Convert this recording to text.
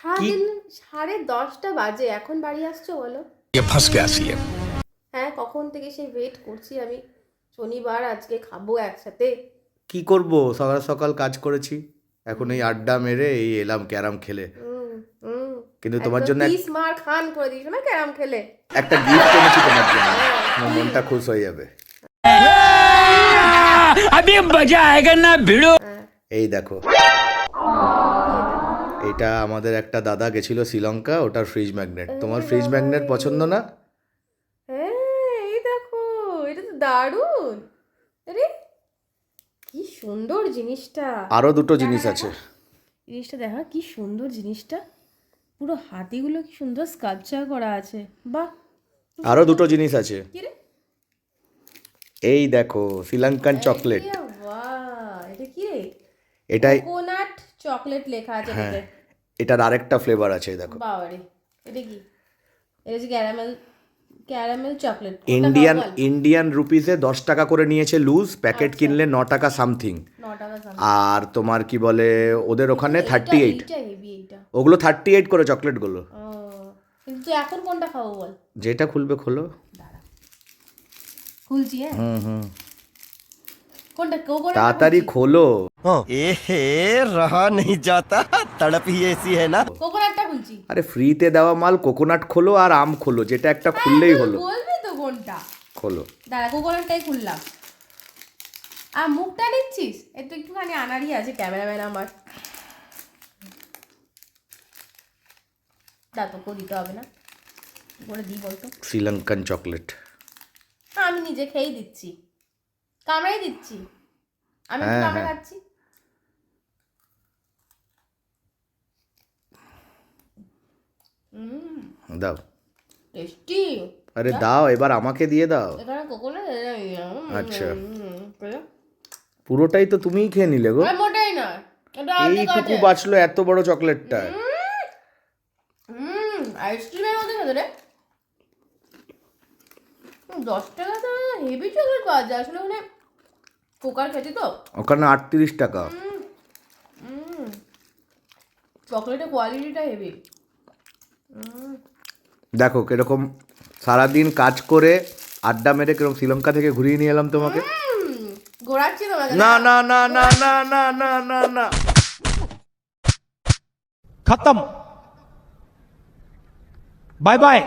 সারাদিন 10:30 বাজে, এখন বাড়ি আসছো বলো? হ্যাঁ, কখন থেকে সেই ওয়েট করছি আমি। শনিবার, আজকে খাবো একসাথে। কি করব, সকাল সকাল কাজ করেছি, এখন এই আড্ডা মেরে এই এলাম ক্যারাম খেলে। হুম হুম। কিন্তু তোমার একদম জন্য পিস মার খান করে দিয়েছো না ক্যারাম খেলে। একটা গিফট এনেছি তোমার জন্য, তোমার মনটা খুশ হয়ে যাবে। अभी मजा आएगा ना भिड़ो। হ্যাঁ, এই দেখো, এটা আমাদের একটা দাদা গেছিল শ্রীলঙ্কা, ওটার ফ্রিজ ম্যাগনেট। তোমার ফ্রিজ ম্যাগনেট পছন্দ না? হ্যাঁ, এই দেখো, এটা তো দারুণ। আরে কি সুন্দর জিনিসটা। আরো দুটো জিনিস আছে। জিনিসটা দেখা, কি সুন্দর জিনিসটা। পুরো হাতিগুলো কি সুন্দর স্কাল্পচার করা আছে। বাহ। আরো দুটো জিনিস আছে। কি রে? এই দেখো, শ্রীলঙ্কান চকলেট। বাহ, এটা কি রে? এটাই, কোকোনাট চকলেট লেখা আছে হ্যাঁ, এটাতে। এটার আরেকটা ফ্লেভার আছে, দেখো। বাবা রে, এটা কি? এটা হচ্ছে ক্যারামেল, ক্যারামেল চকলেট। ইন্ডিয়ান রুপিসে 10 টাকা করে নিয়েছে লুজ, প্যাকেট কিনলে 9 টাকা সামথিং। 9 টাকা দাম। আর তোমার কি বলে, ওদের ওখানে 38। এইটা হেভি এইটা। ওগুলো 38 করে চকলেটগুলো। ও, কিন্তু তুই এখন কোনটা খাবো বল? যেটা খুলবে খোলো। দাঁড়া, খুলছি। হ্যাঁ, হুম, কোনটা কোকোনাট? তাড়াতাড়ি খোলো। एहे रहा नहीं जाता, तड़प ही ऐसी है ना। কোকোনাটটা খুলছি। আরে ফ্রিতে দেওয়া মাল, কোকোনাট খোলো আর আম খোলো, যেটা একটা খুললেই হলো। বলবি তো কোনটা? খোলো। দাঁড়া, কোকোনাটটাই খুললাম। আর মুখটা নিচ্ছিস? একটু একটুখানি আনারই আছে ক্যামেরাম্যান আমার। দা, তোকেও দিতে হবে না? কি করে দিই বলতো? শ্রীলঙ্কান চকলেট। আমি নিজে খেয়েই দিচ্ছি, কামড়াই দিচ্ছি। আমি একটু কামড়ে খাচ্ছি। দাও। টেস্টি। আরে দাও, এবার আমাকে দিয়ে দাও। এখানে কোকোনাট। আচ্ছা, পুরোটাই তো তুমিই খেয়ে নিলে গো। মোটাই না, এটা অর্ধেক এইটুকু আছে। বাঁচলো এত বড় চকলেটটা। আইসক্রিমের মধ্যে খেতে রে। 10 টাকা তো হেভি চকলেট পাওয়া যায় আসলে। ওখানে কোকার খেতে তো ওখানে 38 টাকা। চকলেটের কোয়ালিটিটা হেভি। দেখো কিরকম সারাদিন কাজ করে আড্ডা মেরে কিরকম শ্রীলঙ্কা থেকে ঘুরিয়ে নিয়ে এলাম তোমাকে। ঘোরাচ্ছি তোমাকে। না না না না না না না না না, खत्म। Bye bye.